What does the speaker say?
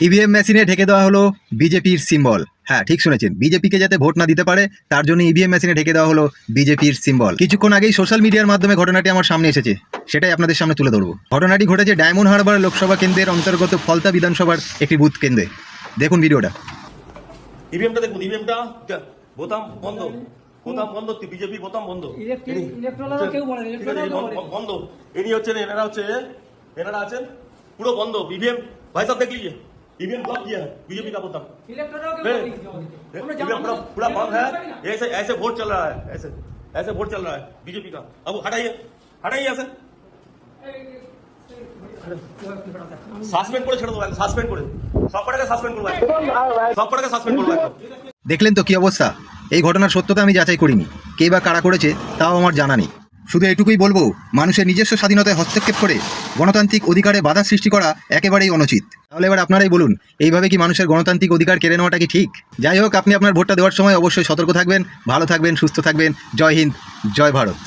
EVM মেশিনে ঢেকে দেওয়া হলো বিজেপির সিম্বল। হ্যাঁ, ঠিক শুনেছেন, বিজেপিকে যাতে ভোট না দিতে পারে তার জন্য ইভিএম মেশিনে ঢেকে দেওয়া হলো বিজেপির সিম্বল। কিছুক্ষণ আগেই সোশ্যাল মিডিয়ার মাধ্যমে ঘটনাটি আমার সামনে এসেছে, সেটাই আপনাদের সামনে তুলে ধরবো। ঘটনাটি ঘটেছে ডায়মন্ড হারবার লোকসভা কেন্দ্রের অন্তর্গত ফলতা বিধানসভার একটি বুথ কেন্দ্রে। দেখুন ভিডিওটা। ইভিএমটা দেখুন, ইভিএমটা বোতাম বন্ধ, বোতাম বন্ধ, বিজেপি বোতাম বন্ধ, বন্ধ। ইনি হচ্ছেন, এনারা আছেন পুরো বন্ধ। ईवीएम भाई साहब देख लीजिए, ईवीएम ब्लॉक किया है बीजेपी का बोतम, ईवीएम पूरा बंद है। ऐसे ऐसे वोट चल रहा है, ऐसे वोट चल रहा है बीजेपी का। अब हटाइए ऐसे সাসপেন্ড করে ছেড়ে দেবো, সাসপেন্ড করে সব কটাকে সাসপেন্ড করবো, সব কটাকে সাসপেন্ড করবো। দেখলেন তো কি অবস্থা। এই ঘটনার সত্যতা আমি যাচাই করিনি, কে বা কারা করেছে তাও আমার জানা নেই। শুধু এটুকুই বলবো, মানুষের নিজস্ব স্বাধীনতায় হস্তক্ষেপ করে গণতান্ত্রিক অধিকারে বাধা সৃষ্টি করা একেবারেই অনুচিত। তাহলে এবার আপনারাই বলুন, এইভাবে কি মানুষের গণতান্ত্রিক অধিকার কেড়ে নেওয়াটা কি ঠিক? যাই হোক, আপনি আপনার ভোটটা দেওয়ার সময় অবশ্যই সতর্ক থাকবেন, ভালো থাকবেন, সুস্থ থাকবেন। জয় হিন্দ, জয় ভারত।